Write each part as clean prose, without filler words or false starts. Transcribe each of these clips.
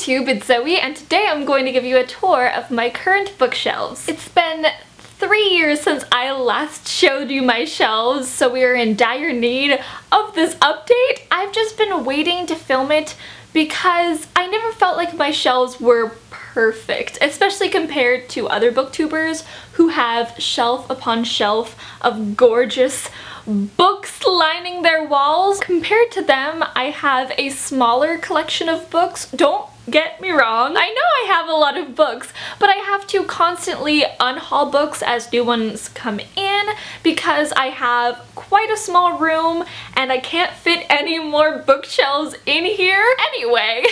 YouTube, it's Zoe, and today I'm going to give you a tour of my current bookshelves. It's been 3 years since I last showed you my shelves, so we are in dire need of this update. I've just been waiting to film it because I never felt like my shelves were perfect, especially compared to other booktubers who have shelf upon shelf of gorgeous books lining their walls. Compared to them, I have a smaller collection of books. Don't get me wrong, I know I have a lot of books, but I have to constantly unhaul books as new ones come in because I have quite a small room and I can't fit any more bookshelves in here. Anyway,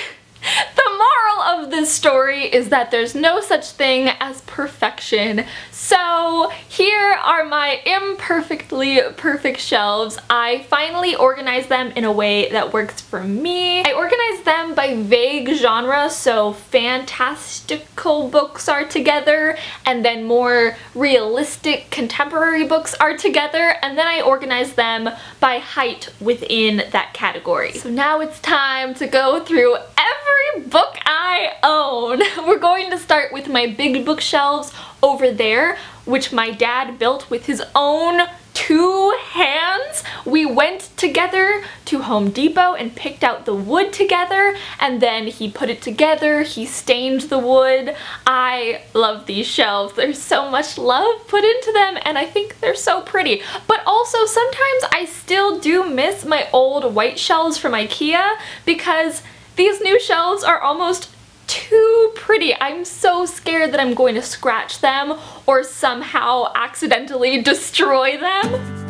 the moral of this story is that there's no such thing as perfection. So here are my imperfectly perfect shelves. I finally organized them in a way that works for me. I organized them by vague genre, so fantastical books are together, and then more realistic contemporary books are together, and then I organized them by height within that category. So now it's time to go through every book I own. We're going to start with my big bookshelves over there, which my dad built with his own 2 hands. We went together to Home Depot and picked out the wood together, and then he put it together, he stained the wood. I love these shelves. There's so much love put into them and I think they're so pretty. But also sometimes I still do miss my old white shelves from IKEA because these new shelves are almost too pretty. I'm so scared that I'm going to scratch them or somehow accidentally destroy them.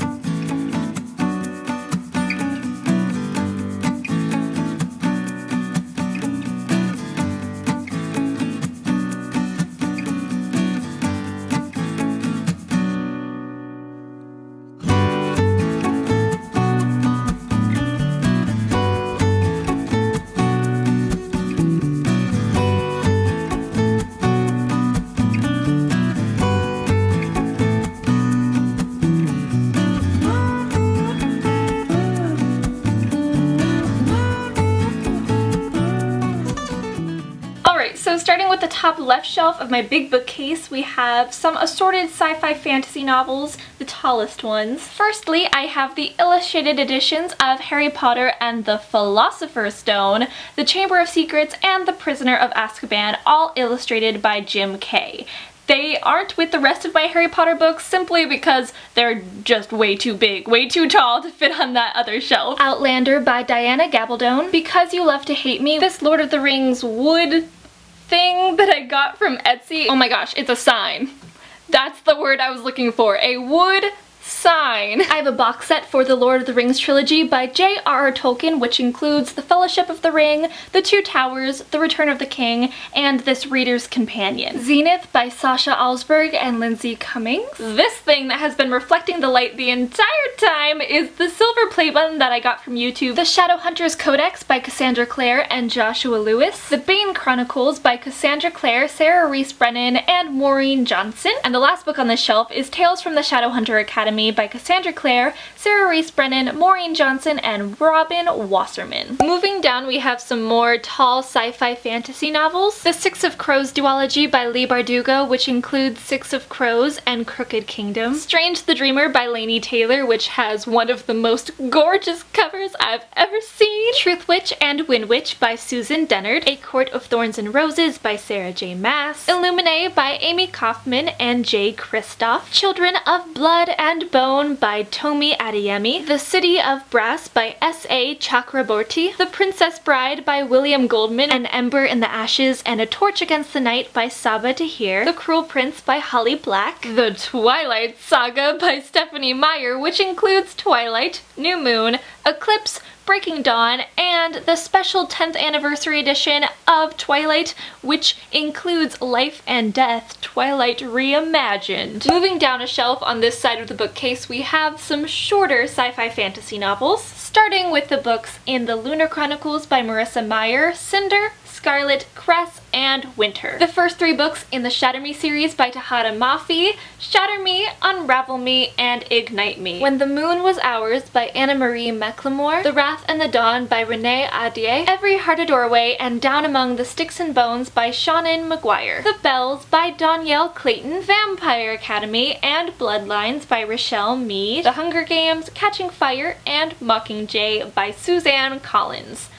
So starting with the top left shelf of my big bookcase, we have some assorted sci-fi fantasy novels, the tallest ones. Firstly, I have the illustrated editions of Harry Potter and the Philosopher's Stone, The Chamber of Secrets, and The Prisoner of Azkaban, all illustrated by Jim Kay. They aren't with the rest of my Harry Potter books simply because they're just way too big, way too tall to fit on that other shelf. Outlander by Diana Gabaldon, Because You Love to Hate Me, this Lord of the Rings wood thing that I got from Etsy. Oh my gosh, it's a sign. That's the word I was looking for. A wood sign. I have a box set for the Lord of the Rings trilogy by J.R.R. Tolkien, which includes The Fellowship of the Ring, The Two Towers, The Return of the King, and this Reader's Companion. Zenith by Sasha Alsberg and Lindsay Cummings. This thing that has been reflecting the light the entire time is the silver play button that I got from YouTube. The Shadowhunters Codex by Cassandra Clare and Joshua Lewis. The Bane Chronicles by Cassandra Clare, Sarah Reese Brennan, and Maureen Johnson. And the last book on this shelf is Tales from the Shadowhunter Academy by Cassandra Clare, Sarah Reese Brennan, Maureen Johnson, and Robin Wasserman. Moving down, we have some more tall sci-fi fantasy novels. The Six of Crows duology by Leigh Bardugo, which includes Six of Crows and Crooked Kingdom. Strange the Dreamer by Laini Taylor, which has one of the most gorgeous covers I've ever seen. Truth Witch and Wind Witch by Susan Dennard. A Court of Thorns and Roses by Sarah J. Maas. Illuminae by Amy Kaufman and Jay Kristoff. Children of Blood and Bone by Tomi Adeyemi, The City of Brass by S.A. Chakraborty, The Princess Bride by William Goldman, An Ember in the Ashes and a Torch Against the Night by Saba Tahir, The Cruel Prince by Holly Black, The Twilight Saga by Stephanie Meyer, which includes Twilight, New Moon, Eclipse, Breaking Dawn, and the special 10th anniversary edition of Twilight, which includes Life and Death, Twilight Reimagined. Moving down a shelf on this side of the bookcase, we have some shorter sci-fi fantasy novels, starting with the books in the Lunar Chronicles by Marissa Meyer, Cinder, Scarlet, Cress, and Winter. The first 3 books in the Shatter Me series by Tahara Mafi: Shatter Me, Unravel Me, and Ignite Me. When the Moon Was Ours by Anna Marie McLemore, The Wrath and the Dawn by Renee Ahdieh, Every Heart a Doorway, and Down Among the Sticks and Bones by Shannon Maguire, The Bells by Danielle Clayton, Vampire Academy, and Bloodlines by Rochelle Mead, The Hunger Games, Catching Fire, and Mockingjay by Suzanne Collins.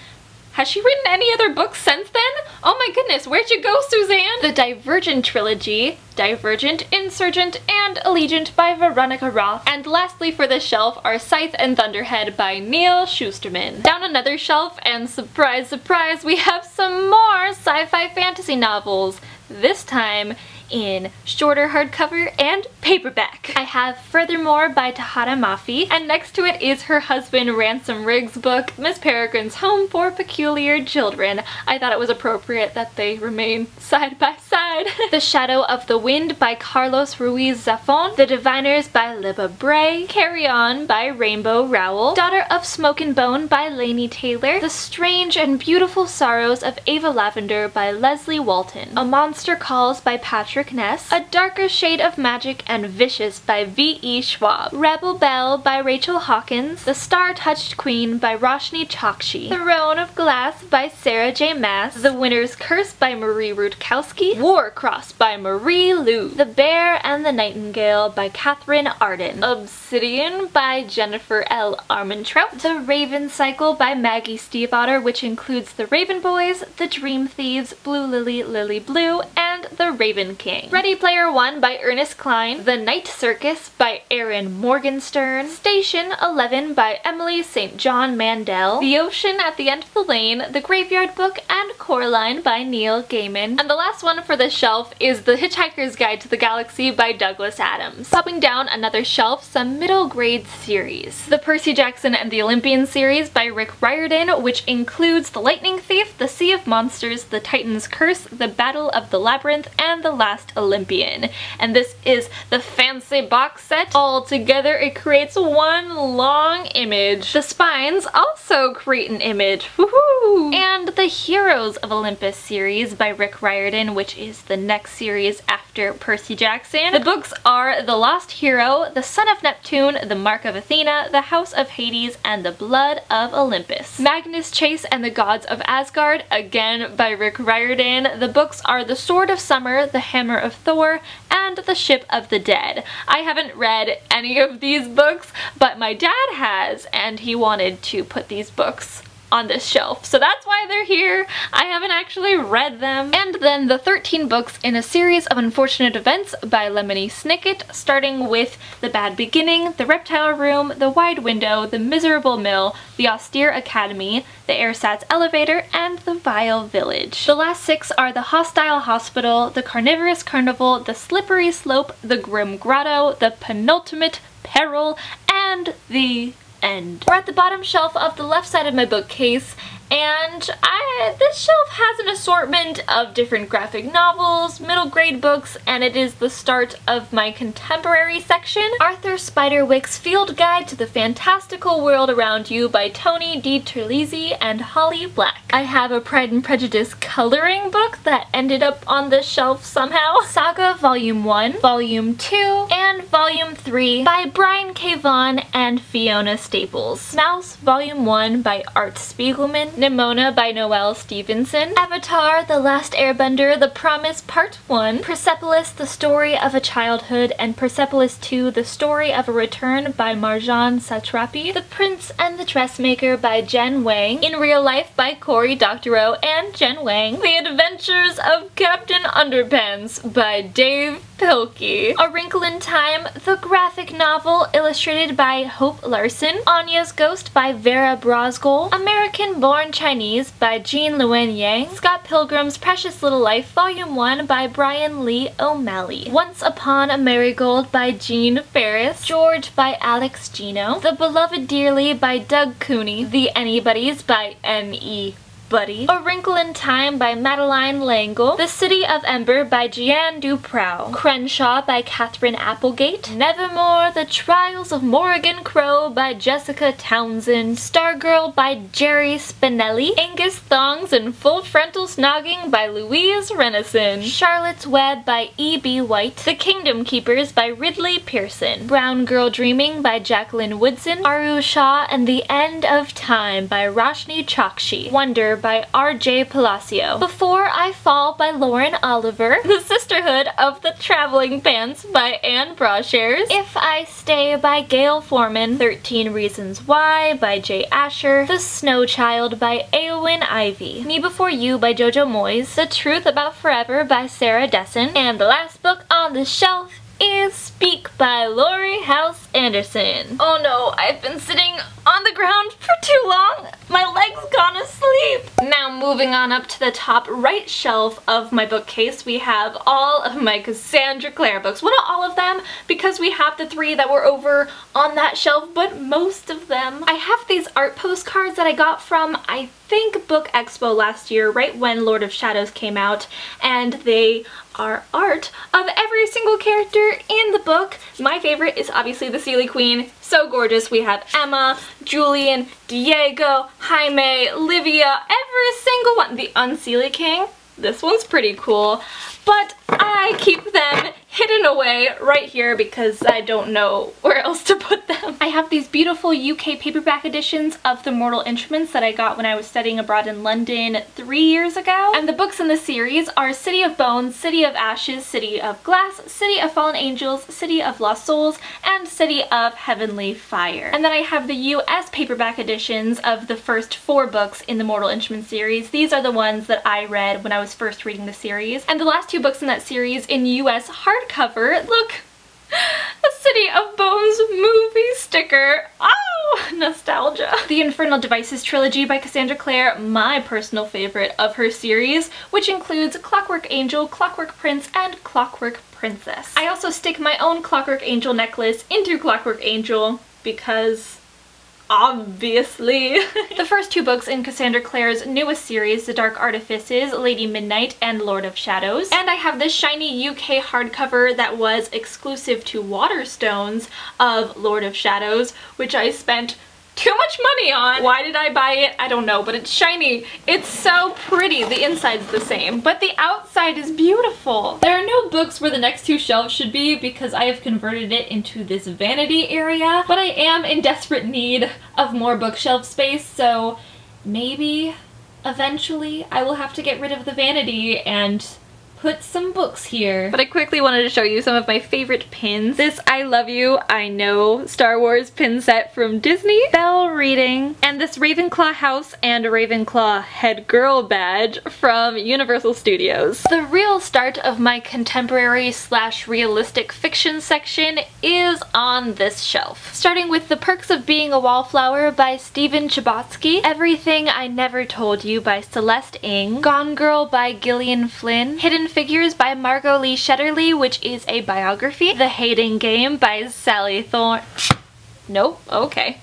Has she written any other books since then? Oh my goodness, where'd you go, Suzanne? The Divergent trilogy, Divergent, Insurgent, and Allegiant by Veronica Roth. And lastly for this shelf are Scythe and Thunderhead by Neil Shusterman. Down another shelf, and surprise, surprise, we have some more sci-fi fantasy novels. This time in shorter hardcover and paperback. I have Furthermore by Tahara Mafi, and next to it is her husband Ransom Riggs' book, Miss Peregrine's Home for Peculiar Children. I thought it was appropriate that they remain side by side. The Shadow of the Wind by Carlos Ruiz Zafón, The Diviners by Libba Bray, Carry On by Rainbow Rowell, Daughter of Smoke and Bone by Laini Taylor, The Strange and Beautiful Sorrows of Ava Lavender by Leslie Walton, A Monster Calls by Patrick Ness, A Darker Shade of Magic and Vicious by V.E. Schwab, Rebel Belle by Rachel Hawkins, The Star-Touched Queen by Roshni Chokshi, Throne of Glass by Sarah J. Maas, The Winter's Curse by Marie Rutkowski, Warcross by Marie Lu, The Bear and the Nightingale by Catherine Arden, Obsidian by Jennifer L. Armentrout, The Raven Cycle by Maggie Stiefvater, which includes The Raven Boys, The Dream Thieves, Blue Lily, Lily Blue, and The Raven King. Ready Player One by Ernest Cline, The Night Circus by Erin Morgenstern, Station 11 by Emily St. John Mandel, The Ocean at the End of the Lane, The Graveyard Book, and Coraline by Neil Gaiman. And the last one for this shelf is The Hitchhiker's Guide to the Galaxy by Douglas Adams. Popping down another shelf, some middle grade series. The Percy Jackson and the Olympian series by Rick Riordan, which includes The Lightning Thief, The Sea of Monsters, The Titan's Curse, The Battle of the Labyrinth, and The Last Olympian. And this is the fancy box set. All together it creates one long image. The spines also create an image. Woohoo! And the Heroes of Olympus series by Rick Riordan, which is the next series after Percy Jackson. The books are The Lost Hero, The Son of Neptune, The Mark of Athena, The House of Hades, and The Blood of Olympus. Magnus Chase and the Gods of Asgard, again by Rick Riordan. The books are The Sword of Summer, The Hammer of Thor, and The Ship of the Dead. I haven't read any of these books, but my dad has, and he wanted to put these books on this shelf, so that's why they're here. I haven't actually read them. And then the 13 books in a series of unfortunate events by Lemony Snicket, starting with The Bad Beginning, The Reptile Room, The Wide Window, The Miserable Mill, The Austere Academy, The Airsats Elevator, and The Vile Village. The last 6 are The Hostile Hospital, The Carnivorous Carnival, The Slippery Slope, The Grim Grotto, The Penultimate Peril, and The End. We're at the bottom shelf of the left side of my bookcase, and this shelf has an assortment of different graphic novels, middle grade books, and it is the start of my contemporary section. Arthur Spiderwick's Field Guide to the Fantastical World Around You by Tony D. Terlizzi and Holly Black. I have a Pride and Prejudice coloring book that ended up on this shelf somehow. Saga Volume 1, Volume 2, and Volume 3 by Brian K. Vaughan and Fiona Staples. Mouse Volume 1 by Art Spiegelman. Nimona by Noelle Stevenson, Avatar, The Last Airbender, The Promise Part 1, Persepolis, The Story of a Childhood, and Persepolis 2, The Story of a Return by Marjane Satrapi, The Prince and the Dressmaker by Jen Wang, In Real Life by Cory Doctorow and Jen Wang, The Adventures of Captain Underpants by Dave Pilkey, A Wrinkle in Time, the graphic novel illustrated by Hope Larson, Anya's Ghost by Vera Brosgol, American Born Chinese by Jean Luen Yang, Scott Pilgrim's Precious Little Life Volume 1 by Brian Lee O'Malley, Once Upon a Marigold by Jean Ferris, George by Alex Gino, The Beloved Dearly by Doug Cooney, The Anybodies by N.E. buddy. A Wrinkle in Time by Madeline L'Engle. The City of Ember by Jeanne Duprow. Crenshaw by Catherine Applegate. Nevermore, The Trials of Morrigan Crow by Jessica Townsend. Stargirl by Jerry Spinelli. Angus Thongs and Full Frontal Snogging by Louise Renison. Charlotte's Web by E.B. White. The Kingdom Keepers by Ridley Pearson. Brown Girl Dreaming by Jacqueline Woodson. Aru Shah and the End of Time by Roshni Chokshi. Wonder by R.J. Palacio. Before I Fall by Lauren Oliver. The Sisterhood of the Traveling Pants by Anne Brashares. If I Stay by Gail Forman. 13 Reasons Why by Jay Asher. The Snow Child by Eowyn Ivey. Me Before You by Jojo Moyes. The Truth About Forever by Sarah Dessen. And the last book on the shelf is Speak by Laurie House Anderson. Oh no, I've been sitting on the ground for too long. My leg's gone asleep. Now moving on up to the top right shelf of my bookcase, we have all of my Cassandra Clare books. Well, not all of them, because we have the 3 that were over on that shelf, but most of them. I have these art postcards that I got from, I think, Book Expo last year, right when Lord of Shadows came out, and they are art of every single character in the book. My favorite is obviously the Seelie Queen. So gorgeous. We have Emma, Julian, Diego, Jaime, Livia, every single one. The Unseelie King. This one's pretty cool, but I keep them hidden away right here because I don't know where else to put them. I have these beautiful UK paperback editions of The Mortal Instruments that I got when I was studying abroad in London 3 years ago. And the books in the series are City of Bones, City of Ashes, City of Glass, City of Fallen Angels, City of Lost Souls, and City of Heavenly Fire. And then I have the US paperback editions of the first 4 books in the Mortal Instruments series. These are the ones that I read when I was first reading the series. And the last 2 books in that series in US hardcover, look, a City of Bones movie sticker. Oh, nostalgia. The Infernal Devices trilogy by Cassandra Clare, my personal favorite of her series, which includes Clockwork Angel, Clockwork Prince, and Clockwork Princess. I also stick my own Clockwork Angel necklace into Clockwork Angel because obviously. The first 2 books in Cassandra Clare's newest series, The Dark Artifices, Lady Midnight, and Lord of Shadows. And I have this shiny UK hardcover that was exclusive to Waterstones of Lord of Shadows, which I spent too much money on. Why did I buy it? I don't know, but it's shiny. It's so pretty. The inside's the same, but the outside is beautiful. There are no books where the next 2 shelves should be because I have converted it into this vanity area, but I am in desperate need of more bookshelf space, so maybe eventually I will have to get rid of the vanity and put some books here. But I quickly wanted to show you some of my favorite pins. This I Love You, I Know Star Wars pin set from Disney. Bell Reading. And this Ravenclaw House and Ravenclaw Head Girl badge from Universal Studios. The real start of my contemporary / realistic fiction section is on this shelf. Starting with The Perks of Being a Wallflower by Stephen Chbosky. Everything I Never Told You by Celeste Ng. Gone Girl by Gillian Flynn. Hidden Figures by Margot Lee Shetterly, which is a biography. The Hating Game by Sally Thorne. Nope, okay.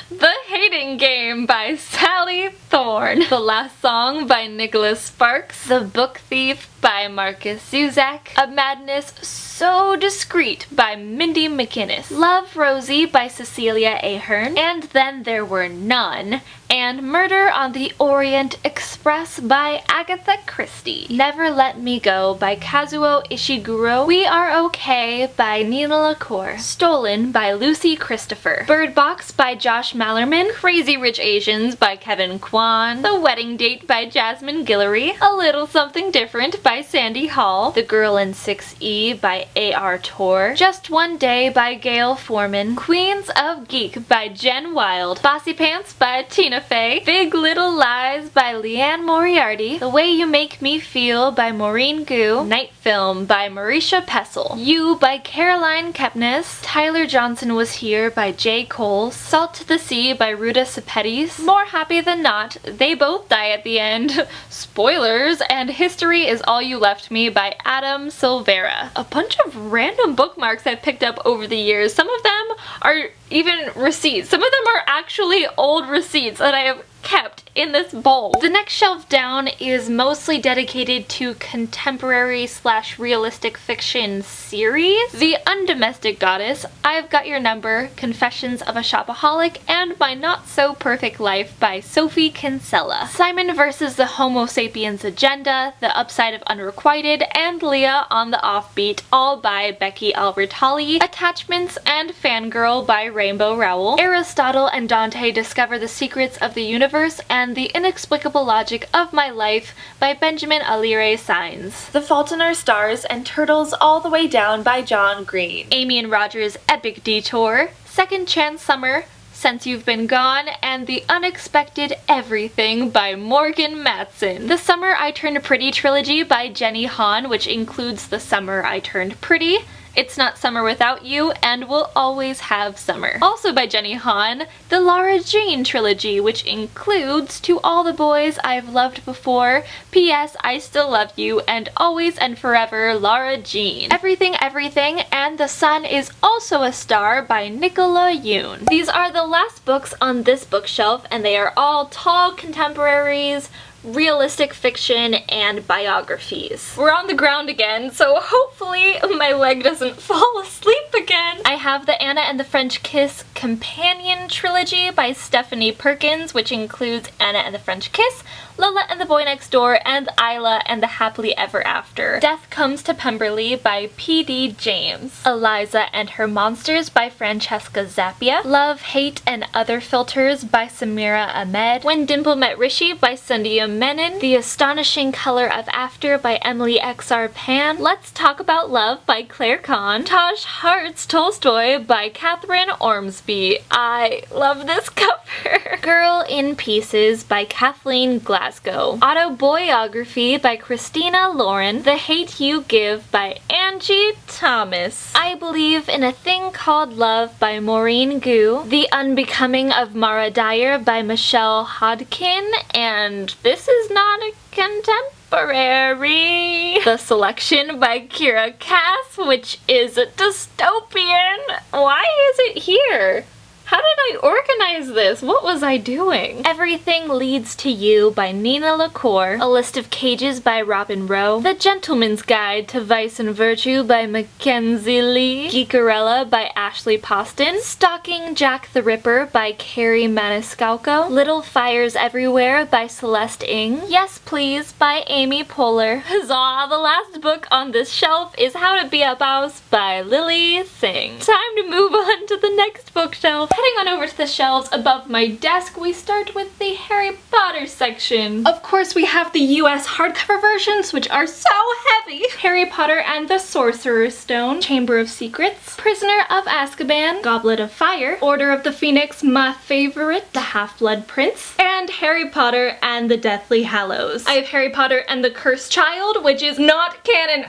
The Hating Game by Sally Thorne. The Last Song by Nicholas Sparks. The Book Thief by Marcus Zuzak. A Madness So Discreet by Mindy McInnes. Love Rosie by Cecilia Ahern. And Then There Were None. And Murder on the Orient Express by Agatha Christie. Never Let Me Go by Kazuo Ishiguro. We Are Okay by Nina LaCour. Stolen by Lucy Christopher. Bird Box by Josh Mallerman. Crazy Rich Asians by Kevin Kwan. The Wedding Date by Jasmine Guillory. A Little Something Different by Sandy Hall. The Girl in 6E by A.R. Tor. Just One Day by Gail Forman. Queens of Geek by Jen Wild. Bossy Pants by Tina Fey. Big Little Lies by Leanne Moriarty. The Way You Make Me Feel by Maureen Gu. Night Film by Marisha Pessel. You by Caroline Kepnes. Tyler Johnson Was Here by Jay Coles. Salt to the Sea by Ruta Sepetys. More Happy Than Not. They Both Die at the End. Spoilers. And History Is All You Left Me by Adam Silvera. A bunch of random bookmarks I've picked up over the years. Some of them are even receipts. Some of them are actually old receipts that I have kept in this bowl. The next shelf down is mostly dedicated to contemporary / realistic fiction series. The Undomestic Goddess, I've Got Your Number, Confessions of a Shopaholic, and My Not So Perfect Life by Sophie Kinsella. Simon versus the Homo Sapiens Agenda, The Upside of Unrequited, and Leah on the Offbeat, all by Becky Albertalli. Attachments and Fangirl by Rainbow Rowell. Aristotle and Dante Discover the Secrets of the Universe and the Inexplicable Logic of My Life by Benjamin Alire Sainz. The Fault in Our Stars and Turtles All the Way Down by John Green. Amy and Roger's Epic Detour, Second Chance Summer, Since You've Been Gone, and The Unexpected Everything by Morgan Matson. The Summer I Turned Pretty trilogy by Jenny Han, which includes The Summer I Turned Pretty, It's Not Summer Without You, and We'll Always Have Summer. Also by Jenny Han, the Lara Jean trilogy, which includes To All the Boys I've Loved Before, P.S. I Still Love You, and Always and Forever, Lara Jean. Everything Everything and The Sun Is Also a Star by Nicola Yoon. These are the last books on this bookshelf, and they are all tall contemporaries, realistic fiction, and biographies. We're on the ground again, so hopefully my leg doesn't fall asleep again. I have the Anna and the French Kiss Companion Trilogy by Stephanie Perkins, which includes Anna and the French Kiss, Lola and the Boy Next Door, and Isla and the Happily Ever After. Death Comes to Pemberley by P.D. James. Eliza and Her Monsters by Francesca Zappia. Love, Hate, and Other Filters by Samira Ahmed. When Dimple Met Rishi by Sandhya Menon. The Astonishing Color of After by Emily X.R. Pan. Let's Talk About Love by Claire Kahn. Taj Heart's Tolstoy by Catherine Ormsby. I love this cover. Girl in Pieces by Kathleen Glasgow. Autobiography by Christina Lauren. The Hate You Give by Angie Thomas. I Believe in a Thing Called Love by Maureen Gu. The Unbecoming of Mara Dyer by Michelle Hodkin. And this is not a contemporary. The Selection by Kira Cass, which is a dystopian. Why is it here? How did I organize this? What was I doing? Everything Leads to You by Nina LaCour. A List of Cages by Robin Rowe. The Gentleman's Guide to Vice and Virtue by Mackenzie Lee. Geekerella by Ashley Poston. Stalking Jack the Ripper by Carrie Maniscalco. Little Fires Everywhere by Celeste Ng. Yes Please by Amy Poehler. Huzzah! The last book on this shelf is How to Be a Boss by Lily Singh. Time to move on to the next bookshelf. Heading on over to the shelves above my desk, we start with the Harry Potter section. Of course, we have the US hardcover versions, which are so heavy. Harry Potter and the Sorcerer's Stone, Chamber of Secrets, Prisoner of Azkaban, Goblet of Fire, Order of the Phoenix, my favorite, The Half-Blood Prince, and Harry Potter and the Deathly Hallows. I have Harry Potter and the Cursed Child, which is not canon.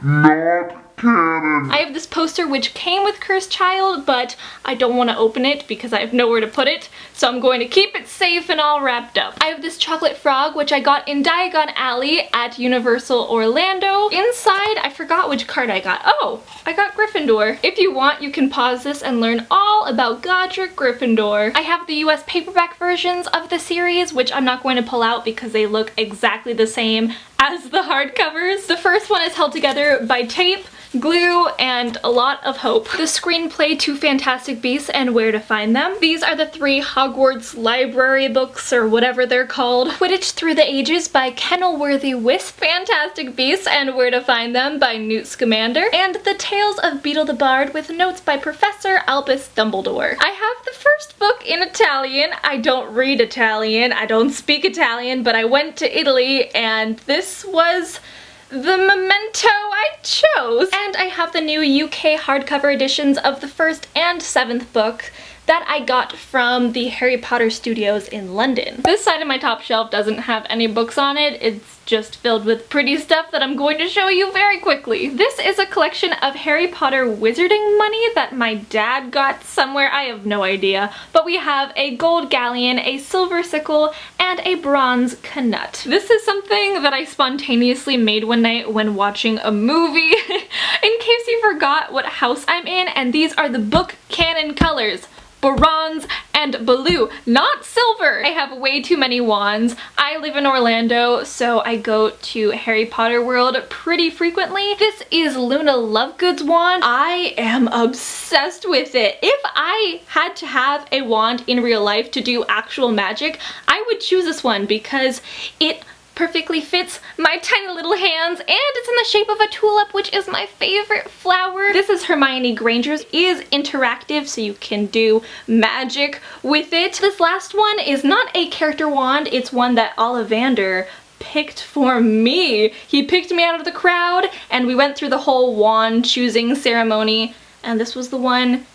I have this poster which came with Cursed Child, but I don't want to open it because I have nowhere to put it, so I'm going to keep it safe and all wrapped up. I have this chocolate frog, which I got in Diagon Alley at Universal Orlando. Inside, I forgot which card I got. Oh, I got Gryffindor. If you want, you can pause this and learn all about Godric Gryffindor. I have the US paperback versions of the series, which I'm not going to pull out because they look exactly the same as the hardcovers. The first one is held together by tape, glue, and a lot of hope. The screenplay to Fantastic Beasts and Where to Find Them. These are the 3 Hogwarts library books, or whatever they're called. Quidditch Through the Ages by Kenilworthy Wisp. Fantastic Beasts and Where to Find Them by Newt Scamander. And The Tales of Beetle the Bard with notes by Professor Albus Dumbledore. I have the first book in Italian. I don't read Italian, I don't speak Italian, but I went to Italy and this was the memento I chose. And I have the new UK hardcover editions of the 1st and 7th book that I got from the Harry Potter Studios in London. This side of my top shelf doesn't have any books on it. It's just filled with pretty stuff that I'm going to show you very quickly. This is a collection of Harry Potter wizarding money that my dad got somewhere, I have no idea. But we have a gold galleon, a silver sickle, and a bronze Knut. This is something that I spontaneously made one night when watching a movie, in case you forgot what house I'm in, and these are the book canon colors. bronze, and blue, not silver. I have way too many wands. I live in Orlando, so I go to Harry Potter World pretty frequently. This is Luna Lovegood's wand. I am obsessed with it. If I had to have a wand in real life to do actual magic, I would choose this one because it perfectly fits my tiny little hands, and it's in the shape of a tulip, which is my favorite flower. This is Hermione Granger's. It is interactive, so you can do magic with it. This last one is not a character wand, it's one that Ollivander picked for me. He picked me out of the crowd, and we went through the whole wand choosing ceremony, and this was the one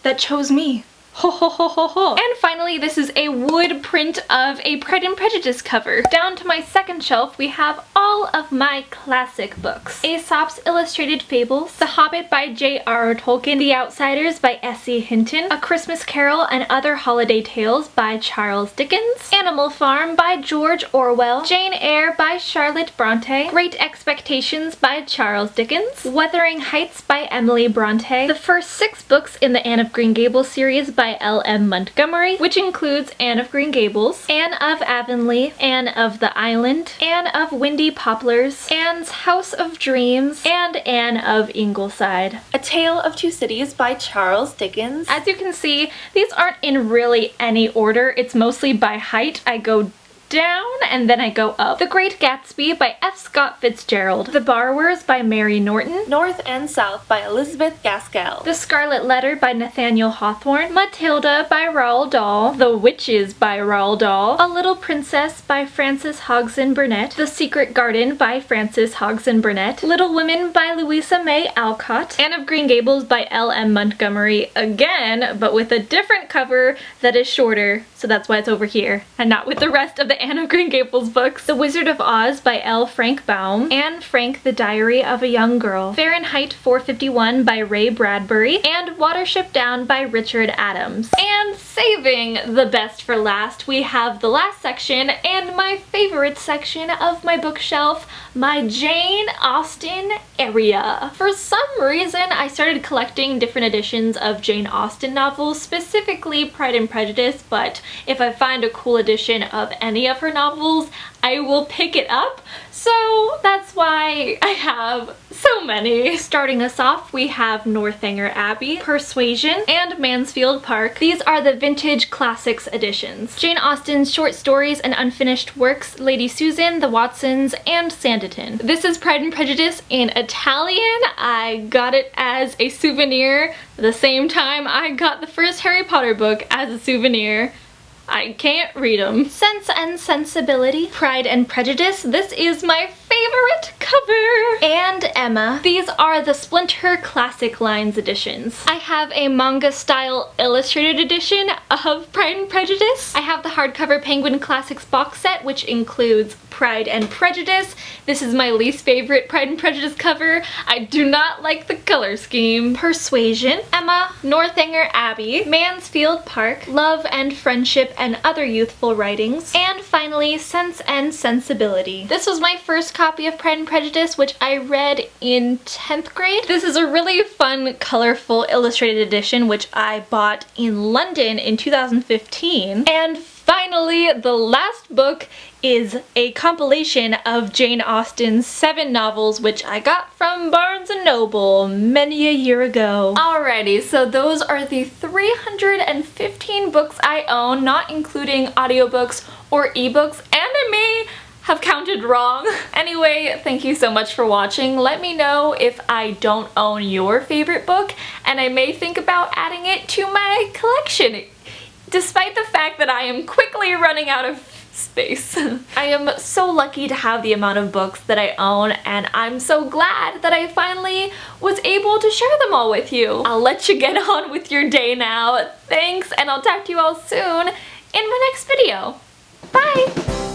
that chose me. Ho ho ho ho ho. And finally, this is a wood print of a Pride and Prejudice cover. Down to my second shelf, we have all of my classic books. Aesop's Illustrated Fables, The Hobbit by J.R.R. Tolkien, The Outsiders by S.E. Hinton, A Christmas Carol and Other Holiday Tales by Charles Dickens, Animal Farm by George Orwell, Jane Eyre by Charlotte Bronte, Great Expectations by Charles Dickens, Wuthering Heights by Emily Bronte, the first 6 books in the Anne of Green Gables series by L.M. Montgomery, which includes Anne of Green Gables, Anne of Avonlea, Anne of the Island, Anne of Windy Poplars, Anne's House of Dreams, and Anne of Ingleside. A Tale of Two Cities by Charles Dickens. As you can see, these aren't in really any order. It's mostly by height. I go down and then I go up. The Great Gatsby by F. Scott Fitzgerald. The Borrowers by Mary Norton. North and South by Elizabeth Gaskell. The Scarlet Letter by Nathaniel Hawthorne. Matilda by Roald Dahl. The Witches by Roald Dahl. A Little Princess by Frances Hodgson Burnett. The Secret Garden by Frances Hodgson Burnett. Little Women by Louisa May Alcott. Anne of Green Gables by L.M. Montgomery again, but with a different cover that is shorter, so that's why it's over here, and not with the rest of the Anne of Green Gables books. The Wizard of Oz by L. Frank Baum. Anne Frank, The Diary of a Young Girl. Fahrenheit 451 by Ray Bradbury. And Watership Down by Richard Adams. And saving the best for last, we have the last section and my favorite section of my bookshelf, my Jane Austen area. For some reason, I started collecting different editions of Jane Austen novels, specifically Pride and Prejudice, but if I find a cool edition of any of her novels, I will pick it up. So that's why I have so many. Starting us off, we have Northanger Abbey, Persuasion, and Mansfield Park. These are the vintage classics editions. Jane Austen's short stories and unfinished works, Lady Susan, The Watsons, and Sanditon. This is Pride and Prejudice in Italian. I got it as a souvenir the same time I got the first Harry Potter book as a souvenir. I can't read them. Sense and Sensibility, Pride and Prejudice. This is my favorite cover. And Emma. These are the Splinter Classic Lines editions. I have a manga style illustrated edition of Pride and Prejudice. I have the hardcover Penguin Classics box set, which includes Pride and Prejudice. This is my least favorite Pride and Prejudice cover. I do not like the color scheme. Persuasion, Emma, Northanger Abbey, Mansfield Park, Love and Friendship and Other Youthful Writings, and finally Sense and Sensibility. This was my first copy of Pride and Prejudice, which I read in 10th grade. This is a really fun, colorful illustrated edition, which I bought in London in 2015. And finally, the last book is a compilation of Jane Austen's 7 novels, which I got from Barnes & Noble many a year ago. Alrighty, so those are the 315 books I own, not including audiobooks or ebooks, and I may have counted wrong. Anyway, thank you so much for watching. Let me know if I don't own your favorite book, and I may think about adding it to my collection, despite the fact that I am quickly running out of space. I am so lucky to have the amount of books that I own, and I'm so glad that I finally was able to share them all with you. I'll let you get on with your day now. Thanks, and I'll talk to you all soon in my next video. Bye!